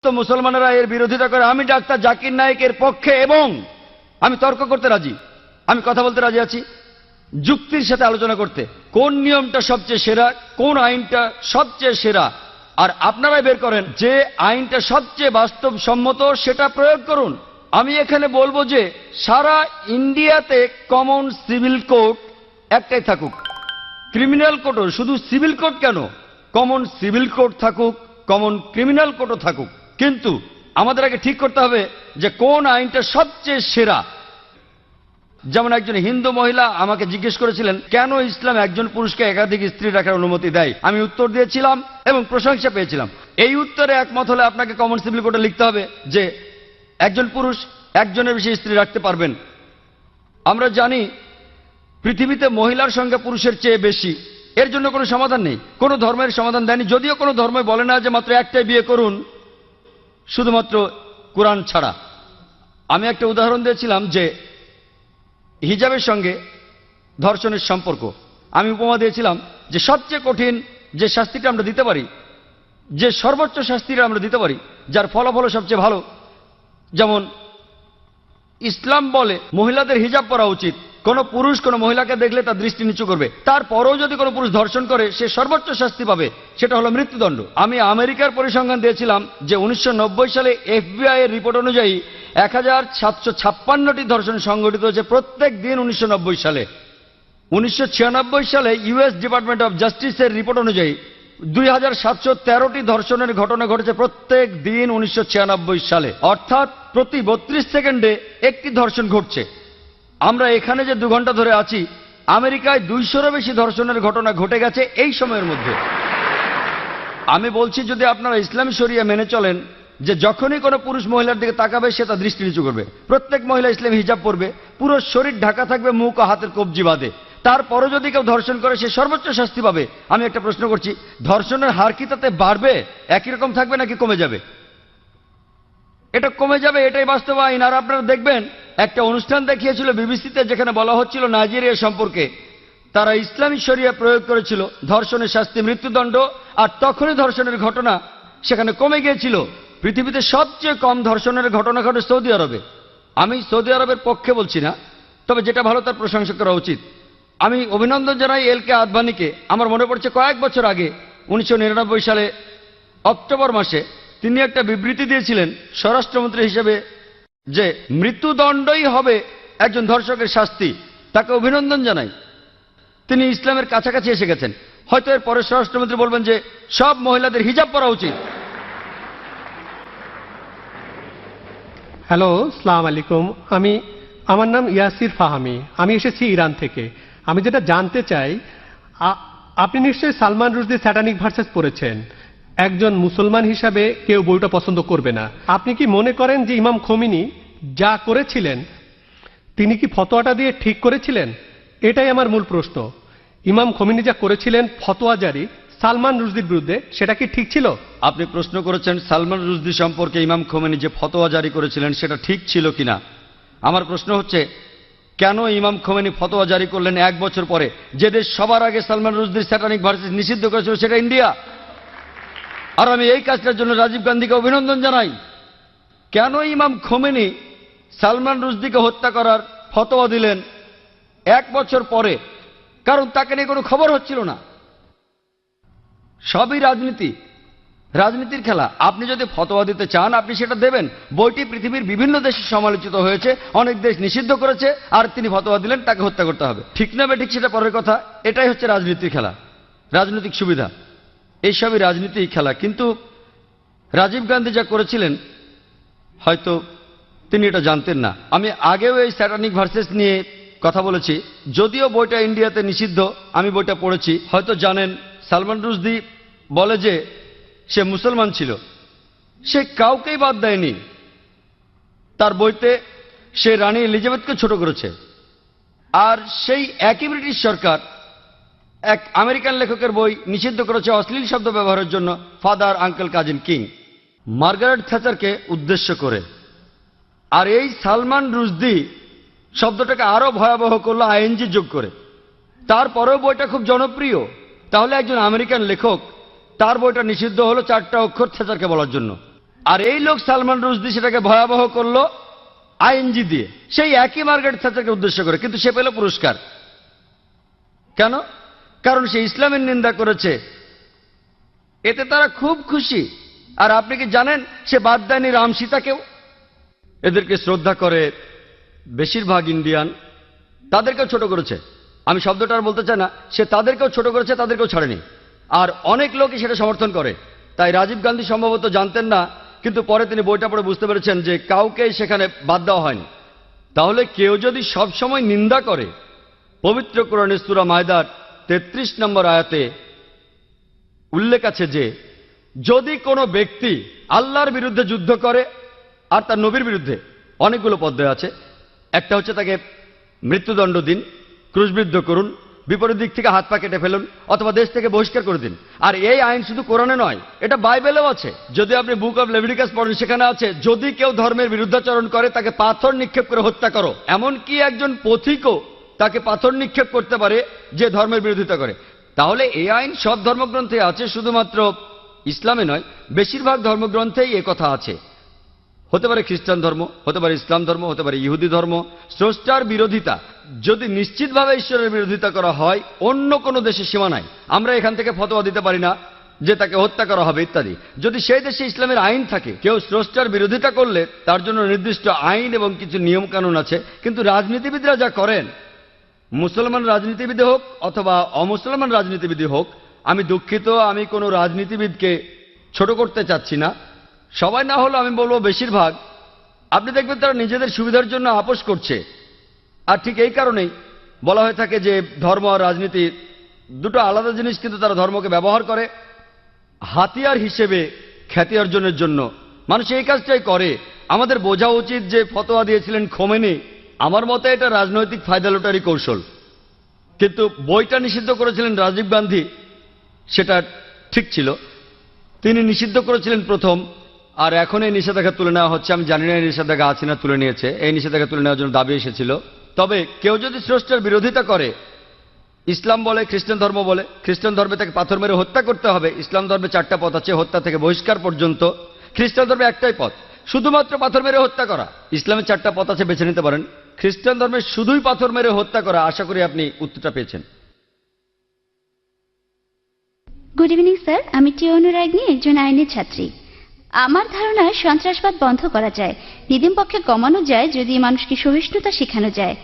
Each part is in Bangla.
তো মুসলমানেরা এর বিরোধিতা করে। আমি ডাক্তার জাকির নায়েকের পক্ষে এবং আমি তর্ক করতে রাজি, আমি কথা বলতে রাজি আছি, যুক্তির সাথে আলোচনা করতে। কোন নিয়মটা সবচেয়ে সেরা, কোন আইনটা সবচেয়ে সেরা, আর আপনারাই বের করেন যে আইনটা সবচেয়ে বাস্তবসম্মত, সেটা প্রয়োগ করুন। আমি এখানে বলবো যে সারা ইন্ডিয়াতে কমন সিভিল কোড একটাই থাকুক, ক্রিমিনাল কোডও। শুধু সিভিল কোড কেন, কমন সিভিল কোড থাকুক, কমন ক্রিমিনাল কোডও থাকুক। কিন্তু আমাদের আগে ঠিক করতে হবে যে কোন আইনটা সবচেয়ে সেরা। যেমন একজন হিন্দু মহিলা আমাকে জিজ্ঞেস করেছিলেন কেন ইসলাম একজন পুরুষকে একাধিক স্ত্রী রাখার অনুমতি দেয়। আমি উত্তর দিয়েছিলাম এবং প্রশংসা পেয়েছিলাম। এই উত্তরে একমত হলে আপনাকে কমন সিভিল কোডে লিখতে হবে যে একজন পুরুষ একজনের বেশি স্ত্রী রাখতে পারবেন। আমরা জানি পৃথিবীতে মহিলার সংখ্যা পুরুষের চেয়ে বেশি। এর জন্য কোনো সমাধান নেই, কোনো ধর্মের সমাধান দেয়নি। যদিও কোনো ধর্মই বলে না যে মাত্র একটাই বিয়ে করুন, শুধুমাত্র কোরআন ছাড়া। আমি একটা উদাহরণ দিয়েছিলাম যে হিজাবের সঙ্গে ধর্ষণের সম্পর্ক। আমি উপমা দিয়েছিলাম যে সবচেয়ে কঠিন যে শাস্তিটা আমরা দিতে পারি, যে সর্বোচ্চ শাস্তিটা আমরা দিতে পারি, যার ফলাফল সবচেয়ে ভালো, যেমন ইসলাম বলে মহিলাদের হিজাব পরা উচিত। কোনো পুরুষ কোনো মহিলাকে দেখলে তার দৃষ্টি নিচু করবে। তারপরেও যদি কোনো পুরুষ ধর্ষণ করে সে সর্বোচ্চ শাস্তি পাবে, সেটা হলো মৃত্যুদণ্ড। আমি আমেরিকার পরিসংখ্যান দিয়েছিলাম যে 1990 সালে FBI এর রিপোর্ট অনুযায়ী 1756টি ধর্ষণ সংঘটিত হয়েছে প্রত্যেক দিন 1990 সালে। 1996 সালে US ডিপার্টমেন্ট অফ জাস্টিসের রিপোর্ট অনুযায়ী 2713টি ধর্ষণের ঘটনা ঘটেছে প্রত্যেক দিন 1996 সালে। অর্থাৎ প্রতি 32 সেকেন্ডে একটি ধর্ষণ ঘটছে। আমরা এখানে যে 2 ঘন্টা ধরে আছি, আমেরিকায় 200-এরও বেশি ধর্ষণের ঘটনা ঘটে গেছে এই সময়ের মধ্যে। আমি বলছি যদি আপনারা ইসলামী শরিয়া মেনে চলেন যে যখনই কোনো পুরুষ মহিলার দিকে তাকাবে সে তার দৃষ্টি নিচু করবে। প্রত্যেক মহিলা ইসলামী হিজাব পরবে, পুরো শরীর ঢাকা থাকবে মুখ ও হাতের কবজি বাঁধে। তারপরও যদি কেউ ধর্ষণ করে সে সর্বোচ্চ শাস্তি পাবে। আমি একটা প্রশ্ন করছি, ধর্ষণের হার কি তাতে বাড়বে, একই রকম থাকবে নাকি কমে যাবে? এটা কমে যাবে, এটাই বাস্তব আইন। আর আপনারা দেখবেন একটা অনুষ্ঠান দেখিয়েছিল বিবিসিতে, যেখানে বলা হচ্ছিল নাইজেরিয়া সম্পর্কে। তারা ইসলামী শরিয়া প্রয়োগ করেছিল, ধর্ষণের শাস্তি মৃত্যুদণ্ড, আর তখনই ধর্ষণের ঘটনা সেখানে কমে গিয়েছিল। পৃথিবীতে সবচেয়ে কম ধর্ষণের ঘটনা ঘটে সৌদি আরবে। আমি সৌদি আরবের পক্ষে বলছি না, তবে যেটা ভালো তার প্রশংসা করা উচিত। আমি অভিনন্দন জানাই LK আদভানিকে। আমার মনে পড়ছে কয়েক বছর আগে 1999 সালে অক্টোবর মাসে তিনি একটা বিবৃতি দিয়েছিলেন স্বরাষ্ট্রমন্ত্রী হিসেবে যে মৃত্যুদণ্ডই হবে একজন ধর্ষকের শাস্তি। তাকে অভিনন্দন জানাই, তিনি ইসলামের কাছাকাছি এসে গেছেন। হয়তো এর পরে স্বরাষ্ট্রমন্ত্রী বলবেন যে সব মহিলাদের হিজাব পরা উচিত। হ্যালো, আসসালামু আলাইকুম। আমার নাম ইয়াসির ফাহামি, আমি এসেছি ইরান থেকে। আমি যেটা জানতে চাই, আপনি নিশ্চয়ই সালমান রুশদির স্যাটানিক ভার্সেস পড়েছেন। একজন মুসলমান হিসাবে কেউ বইটা পছন্দ করবে না। আপনি কি মনে করেন যে ইমাম খোমেনি যা করেছিলেন তিনি কি ফতোয়াটা দিয়ে ঠিক করেছিলেন? এটাই আমার মূল প্রশ্ন। ইমাম খোমেনি যা করেছিলেন ফতোয়া জারি সালমান রুশদির বিরুদ্ধে, সেটা কি ঠিক ছিল? আপনি প্রশ্ন করেছেন সালমান রুশদি সম্পর্কে ইমাম খোমেনি যে ফতোয়া জারি করেছিলেন সেটা ঠিক ছিল কিনা। আমার প্রশ্ন হচ্ছে কেন ইমাম খোমেনি ফতোয়া জারি করলেন 1 বছর পরে? যে দেশ সবার আগে সালমান রুশদির স্যাটানিক ভার্সেস নিষিদ্ধ করেছিল সেটা ইন্ডিয়া। আর আমি এই কাজটার জন্য রাজীব গান্ধীকে অভিনন্দন জানাই। কেন ইমাম খোমেনি সালমান রুশদিকে হত্যা করার ফতোয়া দিলেন 1 বছর পরে? কারণ তাকে নিয়ে কোনো খবর হচ্ছিল না। সবই রাজনীতি, রাজনীতির খেলা। আপনি যদি ফতোয়া দিতে চান আপনি সেটা দেবেন। বইটি পৃথিবীর বিভিন্ন দেশে সমালোচিত হয়েছে, অনেক দেশ নিষিদ্ধ করেছে, আর তিনি ফতোয়া দিলেন তাকে হত্যা করতে হবে। ঠিক না বেঠিক সেটা পরের কথা। এটাই হচ্ছে রাজনীতির খেলা, রাজনৈতিক সুবিধা। এইসবই রাজনীতির খেলা। কিন্তু রাজীব গান্ধী যা করেছিলেন হয়তো তিনি এটা জানতেন না। আমি আগেও এই স্যাটানিক ভার্সেস নিয়ে কথা বলেছি, যদিও বইটা ইন্ডিয়াতে নিষিদ্ধ। আমি বইটা পড়েছি। হয়তো জানেন সালমান রুশদি বলে যে সে মুসলমান ছিল, সে কাউকেই বাদ দেয়নি। তার বইতে সে রানী এলিজাবেথকে ছোট করেছে। আর সেই একই ব্রিটিশ সরকার এক আমেরিকান লেখকের বই নিষিদ্ধ করেছে অশ্লীল শব্দ ব্যবহারের জন্য, father, uncle, cousin, king, Margaret থ্যাচারকে উদ্দেশ্য করে। আর এই সালমান রুশদি শব্দটাকে আরো ভয়াবহ করলো ING যোগ করে। তারপরেও বইটা খুব জনপ্রিয়। তাহলে একজন আমেরিকান লেখক, তার বইটা নিষিদ্ধ হলো 4টা অক্ষর থ্যাচারকে বলার জন্য। আর এই লোক সালমান রুশদি সেটাকে ভয়াবহ করলো আইএনজি দিয়ে, সেই একই মার্গারেট থ্যাচারকে উদ্দেশ্য করে, কিন্তু সে পেল পুরস্কার। কেন? কারণ সে ইসলামের নিন্দা করেছে, এতে তারা খুব খুশি। আর আপনি কি জানেন সে বাদ দেয়নি রাম সীতাকেও? এদেরকে শ্রদ্ধা করে বেশিরভাগ ইন্ডিয়ান, তাদেরকেও ছোট করেছে। আমি শব্দটা আর বলতে চাই না, সে তাদেরকেও ছোট করেছে, তাদেরকেও ছাড়েনি। আর অনেক লোকই সেটা সমর্থন করে। তাই রাজীব গান্ধী সম্ভবত জানতেন না, কিন্তু পরে তিনি বইটা পড়ে বুঝতে পেরেছেন যে কাউকেই সেখানে বাদ দেওয়া হয়নি। তাহলে কেউ যদি সব সময় নিন্দা করে, পবিত্র কোরআনের সূরা মায়দার 33 নম্বর আয়াতে উল্লেখ আছে যে যদি কোনো ব্যক্তি আল্লাহর বিরুদ্ধে যুদ্ধ করে আর তার নবীর বিরুদ্ধে, অনেকগুলো পদ্ধতি আছে। একটা হচ্ছে তাকে মৃত্যুদণ্ড দিন, ক্রুশবিদ্ধ করুন, বিপরীত দিক থেকে হাত পা কেটে ফেলুন, অথবা দেশ থেকে বহিষ্কার করে দিন। আর এই আইন শুধু কোরআনে নয়, এটা বাইবেলেও আছে। যদি আপনি বুক অব লেভিটিকাস পড়েন, সেখানে আছে যদি কেউ ধর্মের বিরুদ্ধাচরণ করে তাকে পাথর নিক্ষেপ করে হত্যা করো। এমনকি একজন পথিকও তাকে পাথর নিক্ষেপ করতে পারে যে ধর্মের বিরোধিতা করে। তাহলে এই আইন সব ধর্মগ্রন্থে আছে, শুধুমাত্র ইসলামে নয়, বেশিরভাগ ধর্মগ্রন্থেই এ কথা আছে। হতে পারে খ্রিস্টান ধর্ম, হতে পারে ইসলাম ধর্ম, হতে পারে ইহুদি ধর্ম। স্রষ্টার বিরোধিতা যদি নিশ্চিতভাবে ঈশ্বরের বিরোধিতা করা হয়, অন্য কোনো দেশের সীমা নাই। আমরা এখান থেকে ফতোয়া দিতে পারি না যে তাকে হত্যা করা হবে ইত্যাদি। যদি সেই দেশে ইসলামের আইন থাকে, কেউ স্রষ্টার বিরোধিতা করলে তার জন্য নির্দিষ্ট আইন এবং কিছু নিয়ম কানুন আছে। কিন্তু রাজনীতিবিদরা যা করেন, মুসলমান রাজনীতিবিদ হোক অথবা অমুসলমান রাজনীতিবিদ হোক, আমি দুঃখিত, আমি কোনো রাজনীতিবিদকে ছোট করতে চাচ্ছি না, সবাই না হলেও আমি বলবো বেশিরভাগ, আপনি দেখবেন তারা নিজেদের সুবিধার জন্য আপোষ করছে। আর ঠিক এই কারণেই বলা হয়ে থাকে যে ধর্ম আর রাজনীতি দুটো আলাদা জিনিস, কিন্তু তারা ধর্মকে ব্যবহার করে হাতিয়ার হিসেবে খ্যাতি অর্জনের জন্য। মানুষ এই কাজটাই করে। আমাদের বোঝা উচিত যে ফতোয়া দিয়েছিলেন খোমেনি, আমার মতে এটা রাজনৈতিক ফায়দা লোটারি কৌশল। কিন্তু বইটা নিষিদ্ধ করেছিলেন রাজীব গান্ধী, সেটা ঠিক ছিল। তিনি নিষিদ্ধ করেছিলেন প্রথম, আর এখন এই নিষেধাজ্ঞা তুলে নেওয়া হচ্ছে। আমি জানি না এই নিষেধাজ্ঞা আছে না তুলে নিয়েছে। এই নিষেধাজ্ঞা তুলে নেওয়ার জন্য দাবি এসেছিল। তবে কেউ যদি স্রষ্টার বিরোধিতা করে, ইসলাম বলে, খ্রিস্টান ধর্ম বলে, খ্রিস্টান ধর্মে তাকে পাথর মেরে হত্যা করতে হবে। ইসলাম ধর্মে 4টা পথ আছে, হত্যা থেকে বহিষ্কার পর্যন্ত। খ্রিস্টান ধর্মে একটাই পথ, শুধুমাত্র পাথর মেরে হত্যা করা। ইসলামে 4টা পথ আছে, বেছে নিতে পারেন। খ্রিস্টান ধর্মে শুধুই পাথর মেরে হত্যা করা। আশা করি আপনি উত্তরটা পেয়েছেন। গুড ইভিনিং স্যার, আমি টি অনুরাগনী, একজন আইনের ছাত্রী। আমার ধারণা সন্ত্রাসবাদ বন্ধ করা যায়, নিদিম পক্ষে কমানো যায় যদি মানুষকে সহিষ্ণুতা শেখানো যায়।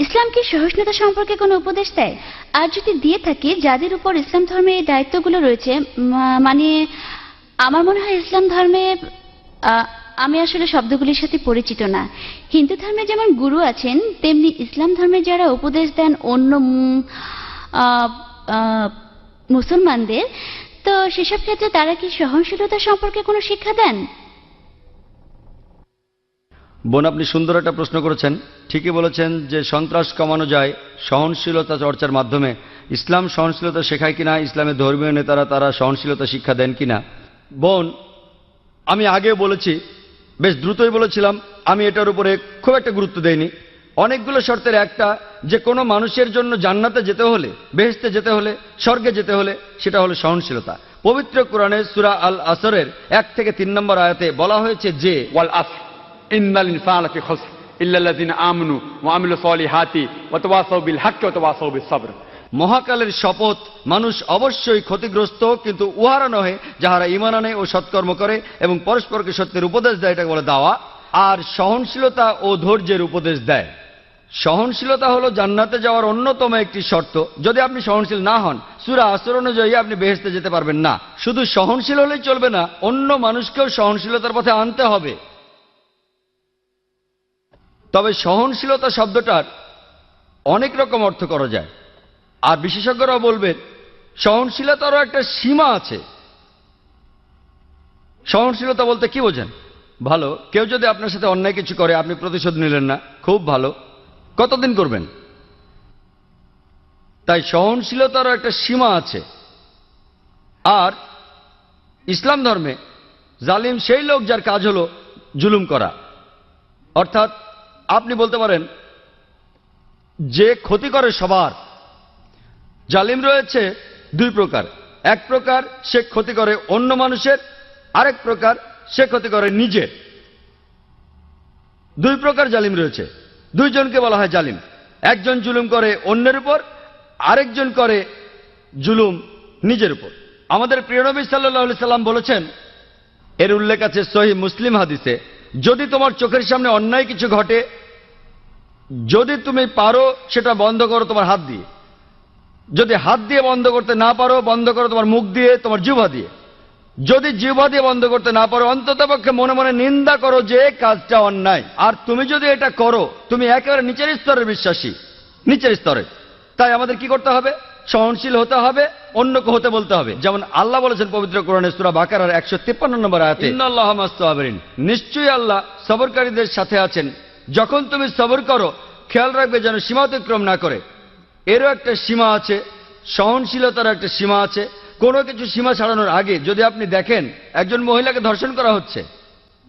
ইসলাম কি সহিষ্ণুতা সম্পর্কে কোনো উপদেশ দেয়? আর যদি দিয়ে থাকে, যাদের উপর ইসলাম ধর্মে এই দায়িত্বগুলো রয়েছে, মানে আমার মনে হয় ইসলাম ধর্মে, আমি আসলে শব্দগুলির সাথে পরিচিত না। হিন্দু ধর্মে যেমন গুরু আছেন, তেমনি ইসলাম ধর্মে যারা উপদেশ দেন অন্য মুসলমানদের, তো সেসব ক্ষেত্রে তারা কি সহনশীলতা সম্পর্কে কোনো শিক্ষা দেন? বোন, আপনি সুন্দর একটা প্রশ্ন করেছেন। ঠিকই বলেছেন যে সন্ত্রাস কমানো যায় সহনশীলতা চর্চার মাধ্যমে। ইসলাম সহনশীলতা শেখায় কিনা, ইসলামের ধর্মীয় নেতারা তারা সহনশীলতা শিক্ষা দেন কিনা? বোন, আমি আগেও বলেছি, বেশ দ্রুতই বলেছিলাম, আমি এটার উপরে খুব একটা গুরুত্ব দেইনি। অনেকগুলো শর্তের একটা, যে কোনো মানুষের জন্য জান্নাতে যেতে হলে, বেহেশতে যেতে হলে, স্বর্গে যেতে হলে, সেটা হলো সহনশীলতা। পবিত্র কোরআনে সূরা আল আসরের 1 থেকে 3 নম্বর আয়াতে বলা হয়েছে যে ওয়াল আসর ইন্নাল ইনসানা ফি খুসর ইল্লাল্লাযিনা আমানু ওয়া আমিলুস সলিহাতি ওয়া তাওয়াসাউ বিল হাক্কি ওয়া তাওয়াসাউ বিস সবর। মহাকালের শপথ, মানুষ অবশ্যই ক্ষতিগ্রস্ত, কিন্তু উহারা নহে যাহারা ঈমান আনে ও সৎকর্ম করে এবং পরস্পরকে সত্যের উপদেশ দেয়, এটাকে বলে দাওয়া। আর সহনশীলতা ও ধৈর্যের উপদেশ দেয়। সহনশীলতা হলো জান্নাতে যাওয়ার অন্যতম একটি শর্ত। যদি আপনি সহনশীল না হন, সূরা আসর অনুযায়ী আপনি বেহেশতে যেতে পারবেন না। শুধু সহনশীল হলেই চলবে না, অন্য মানুষকেও সহনশীলতার পথে আনতে হবে। তবে সহনশীলতা শব্দটার অনেক রকম অর্থ করা যায়, আর বিশেষজ্ঞরাও বলবেন সহনশীলতারও একটা সীমা আছে। সহনশীলতা বলতে কি বোঝেন? ভালো, কেউ যদি আপনার সাথে অন্যায় কিছু করে, আপনি প্রতিশোধ নিলেন না, খুব ভালো। কতদিন করবেন? তাই সহনশীলতারও একটা সীমা আছে। আর ইসলাম ধর্মে জালিম সেই লোক যার কাজ হলো জুলুম করা। অর্থাৎ আপনি বলতে পারেন যে ক্ষতি করে সবার। জালিম রয়েছে 2 প্রকার। এক প্রকার সে ক্ষতি করে অন্য মানুষের, আরেক প্রকার সে ক্ষতি করে নিজের। দুই প্রকার জালিম রয়েছে, দুইজনকে বলা হয় জালিম। একজন জুলুম করে অন্যের উপর, আরেকজন করে জুলুম নিজের উপর। আমাদের প্রিয় নবী সাল্লাল্লাহু আলাইহি সাল্লাম বলেছেন, এর উল্লেখ আছে সহিহ মুসলিম হাদিসে, যদি তোমার চোখের সামনে অন্যায় কিছু ঘটে, যদি তুমি পারো সেটা বন্ধ করো তোমার হাত দিয়ে। যদি হাত দিয়ে বন্ধ করতে না পারো, বন্ধ করো তোমার মুখ দিয়ে, তোমার জিহ্বা দিয়ে। যদি জিহ্বা দিয়ে বন্ধ করতে না পারো, অন্ততপক্ষে মনে মনে নিন্দা করো যে কাজটা অন্যায়। আর তুমি যদি এটা করো, তুমি একেবারে নিচের স্তরের বিশ্বাসী, নিচের স্তরে। তাই আমাদের কি করতে হবে? সহনশীল হতে হবে, অন্যকে হতে বলতে হবে। যেমন আল্লাহ বলেছেন পবিত্র কোরআনে সূরা বাকারার 153 নম্বর আয়াতে, ইন্নাল্লাহা মা'আস সাবিরিন, নিশ্চয়ই আল্লাহ সবরকারীদের সাথে আছেন। যখন তুমি সবর করো, খেয়াল রাখবে যেন সীমা অতিক্রম না করে। এরও একটা সীমা আছে, সহনশীলতার একটা সীমা আছে। কোনো কিছু সীমা ছাড়ানোর আগে যদি আপনি দেখেন একজন মহিলাকে ধর্ষণ করা হচ্ছে,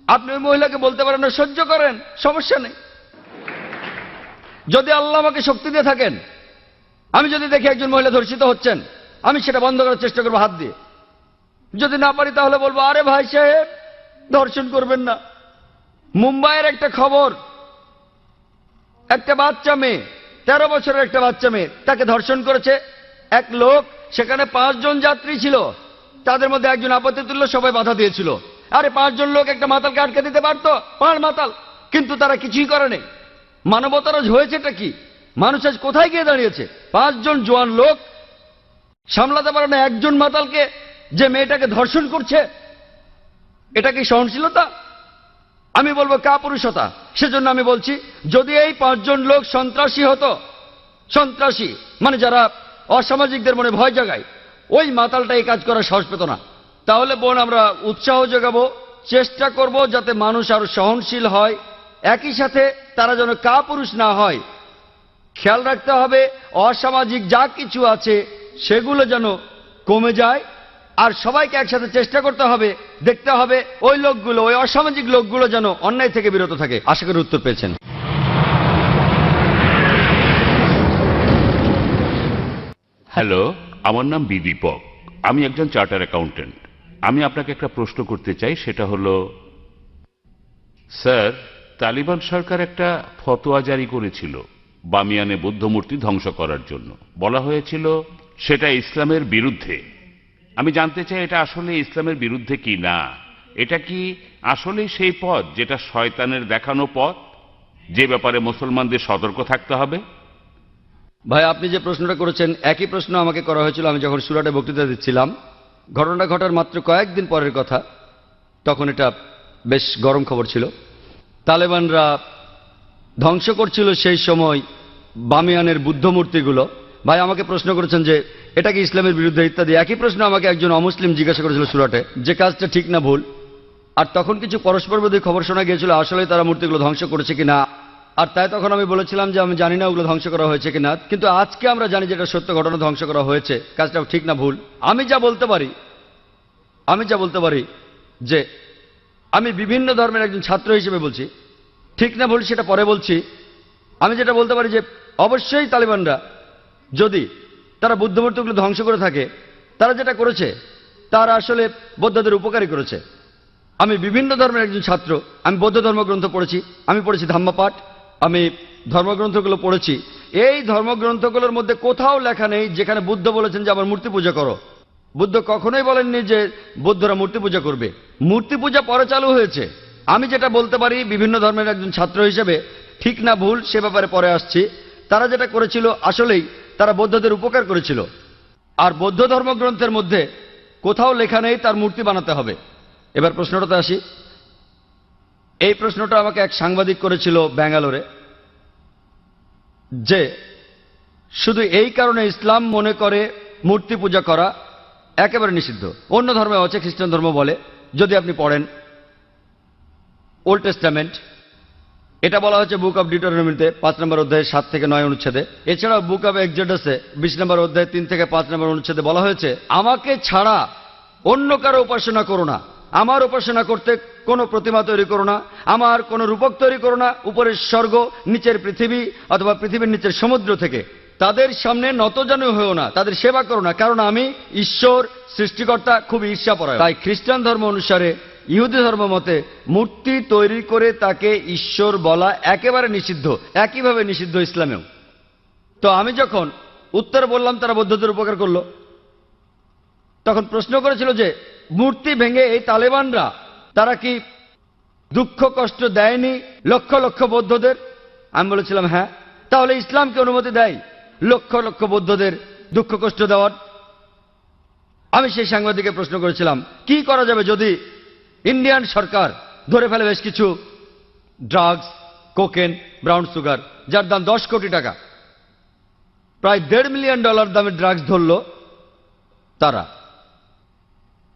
আপনি ওই মহিলাকে বলতে পারেন না সহ্য করেন, সমস্যা নেই। যদি আল্লাহ আমাকে শক্তি দিয়ে থাকেন, আমি যদি দেখি একজন মহিলা ধর্ষিত হচ্ছেন, আমি সেটা বন্ধ করার চেষ্টা করবো হাত দিয়ে। যদি না পারি তাহলে বলবো, আরে ভাই সাহেব ধর্ষণ করবেন না। মুম্বাইয়ের একটা খবর, একটা বাচ্চা মেয়ে, 13 বছরের একটা বাচ্চা মেয়ে, তাকে ধর্ষণ করেছে এক লোক। সেখানে 5 জন যাত্রী ছিল, তাদের মধ্যে একজন আপত্তি তুলল, সবাই বাধা দিয়েছিল। আরে 5 জন লোক একটা মাতালকে আটকে দিতে পারতো, 5 মাতাল, কিন্তু তারা কিছুই করেনি। মানবতার হয়েছেটা কি? মানুষ আজ কোথায় গিয়ে দাঁড়িয়েছে? 5 জন জোয়ান লোক সামলাতে পারে না একজন মাতালকে, যে মেয়েটাকে ধর্ষণ করছে। এটা কি সহনশীলতা? আমি বলবো কাপুরুষতা। সেজন্য আমি বলছি, যদি এই 5 জন লোক সন্ত্রাসী হতো, সন্ত্রাসী মানে যারা অসামাজিকদের মনে ভয় জাগায়, ওই মাতালটা এই কাজ করার সাহস পেত না। তাহলে বোন, আমরা উৎসাহ যোগাবো, চেষ্টা করব যাতে মানুষ আরো সহনশীল হয়, একই সাথে তারা যেন কাপুরুষ না হয়। খেয়াল রাখতে হবে অসামাজিক যা কিছু আছে সেগুলো যেন কমে যায়। আর সবাইকে একসাথে চেষ্টা করতে হবে, দেখতে হবে ওই লোকগুলো, ওই অসামাজিক লোকগুলো যেন অন্যায় থেকে বিরত থাকে। আশা করি উত্তর পেয়েছেন। হ্যালো, আমার নাম দীপক, আমি একজন চার্টার অ্যাকাউন্টেন্ট। আমি আপনাকে একটা প্রশ্ন করতে চাই, সেটা হলো, স্যার, তালিবান সরকার একটা ফতোয়া জারি করেছিল বামিয়ানে বৌদ্ধ মূর্তি ধ্বংস করার জন্য। বলা হয়েছিল সেটা ইসলামের বিরুদ্ধে। আমি জানতে চাই এটা আসলে ইসলামের বিরুদ্ধে কি না। এটা কি আসলেই সেই পথ যেটা শয়তানের দেখানো পথ, যে ব্যাপারে মুসলমানদের সতর্ক থাকতে হবে? ভাই, আপনি যে প্রশ্নটা করেছেন একই প্রশ্ন আমাকে করা হয়েছিল আমি যখন সুরাটে বক্তৃতা দিচ্ছিলাম। ঘটনা ঘটার মাত্র কয়েকদিন পরের কথা, তখন এটা বেশ গরম খবর ছিল। তালেবানরা ধ্বংস করছিল সেই সময় বামিয়ানের বুদ্ধ মূর্তিগুলো। ভাই আমাকে প্রশ্ন করেছেন যে এটা কি ইসলামের বিরুদ্ধে ইত্যাদি। একই প্রশ্ন আমাকে একজন অমুসলিম জিজ্ঞাসা করেছিল সুরাটে, যে কাজটা ঠিক না ভুল। আর তখন কিছু পরস্পরবিরোধী খবর শোনা গিয়েছিল, আসলে তারা মূর্তিগুলো ধ্বংস করেছে কিনা। আর তাই তখন আমি বলেছিলাম যে আমি জানি না ওগুলো ধ্বংস করা হয়েছে কিনা, কিন্তু আজকে আমরা জানি যে এটা সত্য ঘটনা, ধ্বংস করা হয়েছে। কাজটা ঠিক না ভুল, আমি যা বলতে পারি যে আমি বিভিন্ন ধর্মের একজন ছাত্র হিসেবে বলছি, ঠিক না ভুল সেটা পরে বলছি। আমি যেটা বলতে পারি যে অবশ্যই তালিবানরা যদি তারা বুদ্ধ মূর্তিগুলো ধ্বংস করে থাকে, তারা যেটা করেছে তারা আসলে বৌদ্ধদের উপকারী করেছে। আমি বিভিন্ন ধর্মের একজন ছাত্র, আমি বৌদ্ধ ধর্মগ্রন্থ পড়েছি, আমি পড়েছি ধাম্মাপাঠ, আমি ধর্মগ্রন্থগুলো পড়েছি। এই ধর্মগ্রন্থগুলোর মধ্যে কোথাও লেখা নেই যেখানে বুদ্ধ বলেছেন যে আমার মূর্তি পূজা করো। বুদ্ধ কখনোই বলেননি যে বৌদ্ধরা মূর্তি পূজা করবে। মূর্তি পূজা পরে চালু হয়েছে। আমি যেটা বলতে পারি বিভিন্ন ধর্মের একজন ছাত্র হিসেবে, ঠিক না ভুল সে ব্যাপারে পরে আসছি। তারা যেটা করেছিল আসলেই তারা বৌদ্ধদের উপকার করেছিল। আর বৌদ্ধ ধর্মগ্রন্থের মধ্যে কোথাও লেখা নেই তার মূর্তি বানাতে হবে। এবার প্রশ্নটাতে আসি। এই প্রশ্নটা আমাকে এক সাংবাদিক করেছিল ব্যাঙ্গালোরে, যে শুধু এই কারণে ইসলাম মনে করে মূর্তি পূজা করা একেবারে নিষিদ্ধ। অন্য ধর্মে আছে, খ্রিস্টান ধর্ম বলে। যদি আপনি পড়েন ওল্ড টেস্টামেন্ট, এটা বলা হচ্ছে বুক অব ডিউটেরোনমিতে 5 নম্বর অধ্যায়ে 7 থেকে 9 অনুচ্ছেদে। এছাড়াও বুক অব এক্সোডাসে 20 নম্বর অধ্যায়ে 3 থেকে 5 নম্বর অনুচ্ছেদে বলা হয়েছে আমাকে ছাড়া অন্য কারো উপাসনা করো না, আমার উপাসনা করতে কোনো প্রতিমা তৈরি করো না, আমার কোনো রূপক তৈরি করো না উপরের স্বর্গ, নিচের পৃথিবী অথবা পৃথিবীর নিচের সমুদ্র থেকে। তাদের সামনে নতজানু হয়েও না, তাদের সেবা করো না, কারণ আমি ঈশ্বর সৃষ্টিকর্তা খুব ঈর্ষাপরায়ণ। তাই খ্রিস্টান ধর্ম অনুসারে ইহুদি ধর্ম মতে মূর্তি তৈরি করে তাকে ঈশ্বর বলা একেবারে নিষিদ্ধ, একইভাবে নিষিদ্ধ ইসলামেও। তো আমি যখন উত্তর বললাম তারা বৌদ্ধদের উপকার করলো, তখন প্রশ্ন করেছিল যে মূর্তি ভেঙে এই তালেবানরা তারা কি দুঃখ কষ্ট দেয়নি লক্ষ লক্ষ বৌদ্ধদের? আমি বলেছিলাম হ্যাঁ। তাহলে ইসলামকে অনুমতি দেয় লক্ষ লক্ষ বৌদ্ধদের দুঃখ কষ্ট দেওয়ার? আমি সেই সাংবাদিককে প্রশ্ন করেছিলাম কি করা যাবে যদি ইন্ডিয়ান সরকার ধরে ফেলে বেশ কিছু ড্রাগস, কোকেন, ব্রাউন সুগার, যার দাম 10 কোটি টাকা, প্রায় $1.5 মিলিয়ন দামের ড্রাগস ধরল, তারা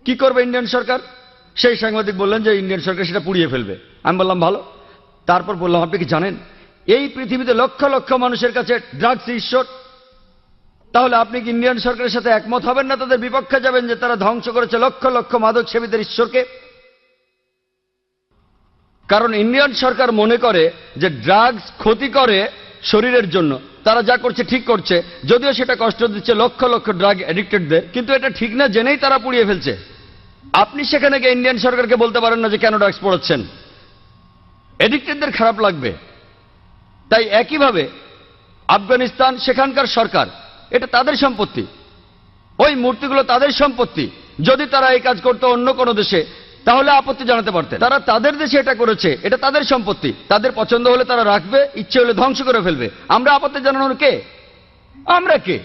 কি করবে ইন্ডিয়ান সরকার? সেই সাংবাদিক বললেন যে ইন্ডিয়ান সরকার সেটা পুড়িয়ে ফেলবে। আমি বললাম ভালো। তারপর বললাম আপনি কি জানেন এই পৃথিবীতে লক্ষ লক্ষ মানুষের কাছে ড্রাগস ঈশ্বর? তাহলে আপনি কি ইন্ডিয়ান সরকারের সাথে একমত হবেন না তাদের বিপক্ষে যাবেন যে তারা ধ্বংস করেছে লক্ষ লক্ষ মাদক সেবীদের ঈশ্বরকে? কারণ ইন্ডিয়ান সরকার মনে করে যে ড্রাগস ক্ষতি করে শরীরের জন্য, তারা যা করছে ঠিক করছে, যদিও সেটা কষ্ট দিচ্ছে লক্ষ লক্ষ ড্রাগ অ্যাডিক্টেডদের, কিন্তু এটা ঠিক না জেনেই তারা পুড়িয়ে ফেলছে। আপনি সেখানে গিয়ে ইন্ডিয়ান সরকারকে বলতে পারেন না যে কেন ড্রাগস পড়াচ্ছেন, অ্যাডিক্টেডদের খারাপ লাগবে। তাই একইভাবে আফগানিস্তান, সেখানকার সরকার, এটা তাদের সম্পত্তি, ওই মূর্তিগুলো তাদের সম্পত্তি। যদি তারা এই কাজ করতো অন্য কোনো দেশে তাহলে আপত্তি জানাতে পারতেন। তারা তাদের দেশে এটা করেছে, এটা তাদের সম্পত্তি, তাদের পছন্দ হলে তারা রাখবে, ইচ্ছে হলে ধ্বংস করে ফেলবে। আমরা আপত্তি জানানোর কে? আমরা কে?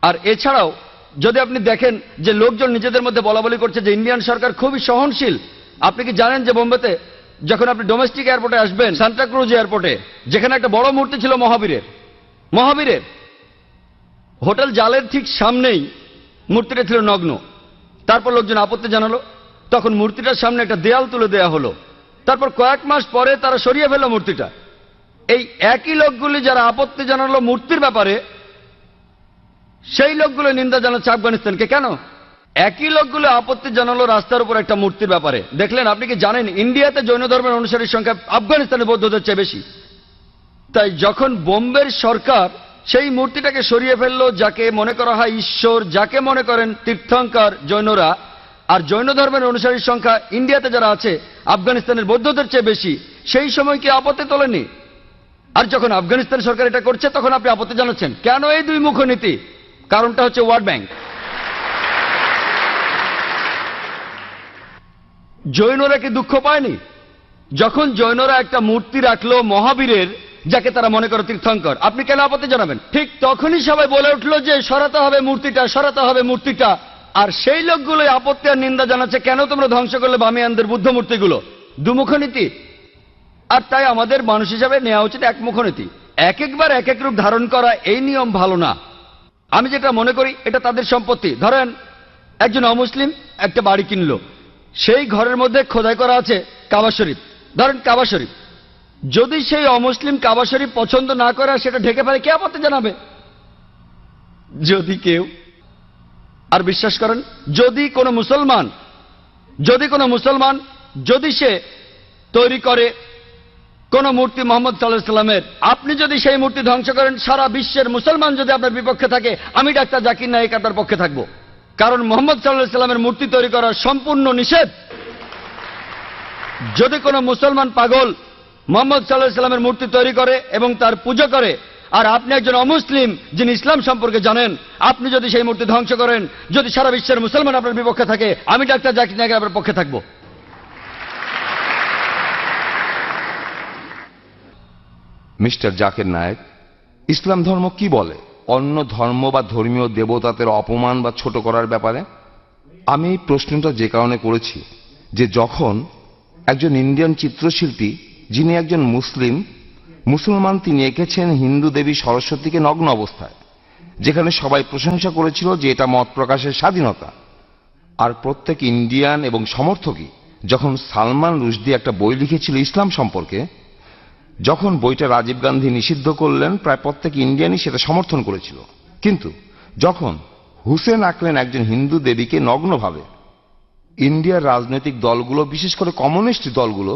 আর এছাড়াও যদি আপনি দেখেন যে লোকজন নিজেদের মধ্যে বলাবলি করছে যে ইন্ডিয়ান সরকার খুবই সহনশীল। আপনি কি জানেন যে বোম্বেতে যখন আপনি ডোমেস্টিক এয়ারপোর্টে আসবেন, সান্টা ক্রুজ এয়ারপোর্টে, যেখানে একটা বড় মূর্তি ছিল মহাবীরের, হোটেল জালের ঠিক সামনেই মূর্তিটা ছিল নগ্ন। তারপর লোকজন আপত্তি জানালো, তখন মূর্তিটার সামনে একটা দেয়াল তুলে দেয়া হলো। তারপর কয়েক মাস পরে তারা সরিয়ে ফেলল মূর্তিটা। এই একই লোকগুলি যারা আপত্তি জানালো মূর্তির ব্যাপারে, সেই লোকগুলো নিন্দা জানাচ্ছে আফগানিস্তানকে। কেন? একই লোকগুলো আপত্তি জানালো রাস্তার উপর একটা মূর্তির ব্যাপারে। দেখলেন? আপনি কি জানেন ইন্ডিয়াতে জৈন ধর্মের অনুসারীর সংখ্যা আফগানিস্তানের বৌদ্ধদের চেয়ে বেশি? তাই যখন বোম্বের সরকার সেই মূর্তিটাকে সরিয়ে ফেললো, যাকে মনে করা হয় ঈশ্বর, যাকে মনে করেন তীর্থঙ্কর জৈনরা, আর জৈন ধর্মের অনুসারীর সংখ্যা ইন্ডিয়াতে যারা আছে আফগানিস্তানের বৌদ্ধদের চেয়ে বেশি, সেই সময় কি আপত্তি তোলেনি? আর যখন আফগানিস্তান সরকার এটা করছে তখন আপনি আপত্তি জানাচ্ছেন কেন? এই দুই মুখ নীতি। কারণটা হচ্ছে ওয়ার্ল্ড ব্যাংক। জৈনরা কি দুঃখ পায়নি যখন জৈনরা একটা মূর্তি রাখলো মহাবীরের, যাকে তারা মনে করে তীর্থঙ্কর? আপনি কেন আপত্তি জানাবেন? ঠিক তখনই সবাই বলে উঠলো যে সরাতে হবে মূর্তিটা, সরাতে হবে মূর্তিটা। আর সেই লোকগুলো আপত্তি আর নিন্দা জানাচ্ছে কেন তোমরা ধ্বংস করলে বামিয়ানদের বুদ্ধ মূর্তিগুলো? দুমুখনীতি। আর তাই আমাদের মানুষ হিসাবে নেওয়া উচিত একমুখনীতি। এক একবার এক এক রূপ ধারণ করা, এই নিয়ম ভালো না। আমি যেটা মনে করি এটা তাদের সম্পত্তি। ধরেন একজন অমুসলিম একটা বাড়ি কিনলো, সেই ঘরের মধ্যে খোদাই করা আছে কাবা শরীফ, ধরেন কাবা শরীফ। যদি সেই অমুসলিম কাবা শরীফ পছন্দ না করে আর সেটা ঢেকে ফেলে, কে আপত্তি জানাবে? যদি কেউ। আর বিশ্বাস করেন যদি কোনো মুসলমান যদি সে তৈরি করে কোন মূর্তি মোহাম্মদ সাল্লাল্লাহু আলাইহি সাল্লামের, আপনি যদি সেই মূর্তি ধ্বংস করেন, সারা বিশ্বের মুসলমান যদি আপনার বিপক্ষে থাকে, আমি ডাক্তার জাকির নায়েক আপনার পক্ষে থাকবো। কারণ মোহাম্মদ সাল্লাল্লাহু আলাইহি সাল্লামের মূর্তি তৈরি করা সম্পূর্ণ নিষেধ। যদি কোনো মুসলমান পাগল মোহাম্মদ সাল্লাল্লাহু আলাইহি সাল্লামের মূর্তি তৈরি করে এবং তার পুজো করে, আর আপনি একজন অমুসলিম যিনি ইসলাম সম্পর্কে জানেন, আপনি যদি সেই মূর্তি ধ্বংস করেন, যদি সারা বিশ্বের মুসলমান আপনার বিপক্ষে থাকে, আমি ডাক্তার জাকির নায়েক আপনার পক্ষে থাকবো। মিস্টার জাকির নায়েক, ইসলাম ধর্ম কি বলে অন্য ধর্ম বা ধর্মীয় দেবতাদের অপমান বা ছোট করার ব্যাপারে? আমি এই প্রশ্নটা যে কারণে করেছি যে যখন একজন ইন্ডিয়ান চিত্রশিল্পী, যিনি একজন মুসলমান, তিনি এঁকেছেন হিন্দু দেবী সরস্বতীকে নগ্ন অবস্থায়, যেখানে সবাই প্রশংসা করেছিল যে এটা মত প্রকাশের স্বাধীনতা। আর প্রত্যেক ইন্ডিয়ান এবং সমর্থকই যখন সালমান রুশদি একটা বই লিখেছিল ইসলাম সম্পর্কে, যখন বইটা রাজীব গান্ধী নিষিদ্ধ করলেন, প্রায় প্রত্যেক ইন্ডিয়ানই সেটা সমর্থন করেছিল। কিন্তু যখন হুসেন আঁকলেন একজন হিন্দু দেবীকে নগ্নভাবে, ইন্ডিয়ার রাজনৈতিক দলগুলো, বিশেষ করে কমিউনিস্ট দলগুলো,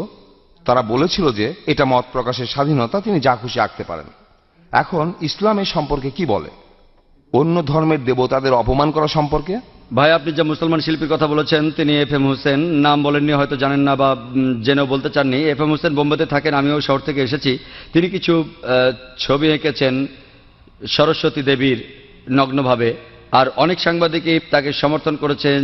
তারা বলেছিল যে এটা মত প্রকাশের স্বাধীনতা, তিনি যা খুশি আঁকতে পারেন। এখন ইসলাম এই সম্পর্কে কি বলে? অন্য ধর্মের দেবতাদের অপমান করা সম্পর্কে ভাই, আপনি যে মুসলমান শিল্পীর কথা বলেছেন তিনি FM হোসেন, নাম বলেননি, হয়তো জানেন না বা জেনেও বলতে চাননি। FM হোসেন বোম্বেতে থাকেন, আমিও শহর থেকে এসেছি। তিনি কিছু ছবি এঁকেছেন সরস্বতী দেবীর নগ্নভাবে, আর অনেক সাংবাদিকই তাকে সমর্থন করেছেন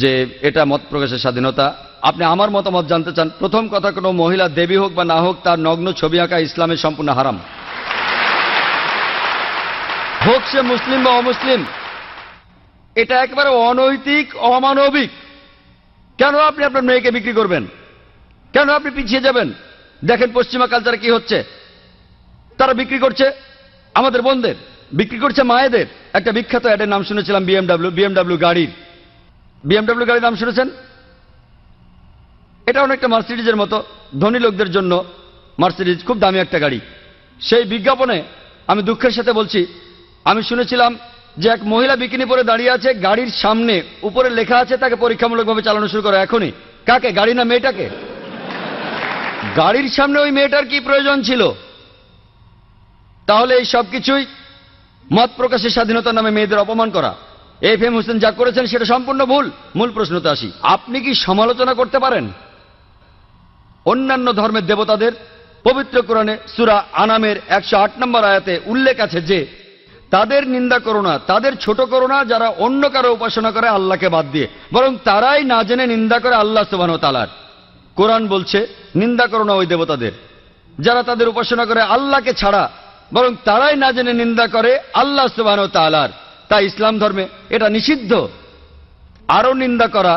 যে এটা মত প্রকাশের স্বাধীনতা। আপনি আমার মতামত জানতে চান। প্রথম কথা, কোনো মহিলা দেবী হোক বা না হোক, তার নগ্ন ছবি আঁকা ইসলামের সম্পূর্ণ হারাম, হোক সে মুসলিম বা অমুসলিম। এটা একেবারে অনৈতিক, অমানবিক। কেন আপনি আপনার মেয়েকে বিক্রি করবেন? কেন আপনি পিছিয়ে যাবেন? দেখেন পশ্চিমা কালচারে কি হচ্ছে। তারা বিক্রি করছে আমাদের বোনদের, বিক্রি করছে মায়েদের। একটা বিখ্যাত অ্যাডের নাম শুনেছিলাম, বিএমডাব্লিউ গাড়ির। বিএমডাব্লিউ গাড়ির নাম শুনেছেন? এটা অনেকটা মার্সিডিজের মতো, ধনী লোকদের জন্য মার্সিডিজ খুব দামি একটা গাড়ি। সেই বিজ্ঞাপনে আমি দুঃখের সাথে বলছি, আমি শুনেছিলাম যে এক মহিলা বিকিনি পরে দাঁড়িয়ে আছে, গাড়ির সামনে উপরে লেখা আছে তাকে পরীক্ষামূলকভাবে চালানো শুরু করো এখনই। কাকে? গাড়ি না মেয়েটাকে? গাড়ির সামনে ওই মেয়েটার কি প্রয়োজন ছিল? তাহলে এই সবকিছুই মত প্রকাশের স্বাধীনতার নামে মেয়েদের অপমান করা। FM হোসেন যা করেছেন সেটা সম্পূর্ণ ভুল। মূল প্রশ্নতে আসি, আপনি কি সমালোচনা করতে পারেন অন্যান্য ধর্মের দেবতাদের? পবিত্র কোরআনে সূরা আনামের 108 নম্বর আয়াতে উল্লেখ আছে যে তাদের নিন্দা করো না, তাদের ছোট করো না যারা অন্য কারো উপাসনা করে আল্লাহকে বাদ দিয়ে, বরং তারাই না জেনে নিন্দা করে আল্লাহ সুবহানাহু ওয়া তাআলার। কোরআন বলছে নিন্দা করো না ওই দেবতাদের যারা তাদের উপাসনা করে আল্লাহকে ছাড়া, বরং তারাই না জেনে নিন্দা করে আল্লাহ সুবহানাহু ওয়া তাআলার। তাই ইসলাম ধর্মে এটা নিষিদ্ধ। আরো নিন্দা করা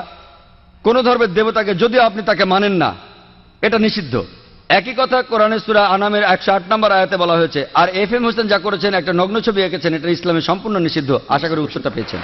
কোন ধর্মের দেবতাকে যদিও আপনি তাকে মানেন না, এটা নিষিদ্ধ। একই কথা কোরআনে সূরা আনামের 108 নম্বর আয়াতে বলা হয়েছে। আর FM হোসেন যা করেছেন, একটা নগ্ন ছবি এঁকেছেন, এটা ইসলামে সম্পূর্ণ নিষিদ্ধ। আশা করি উত্তরটা পেয়েছেন।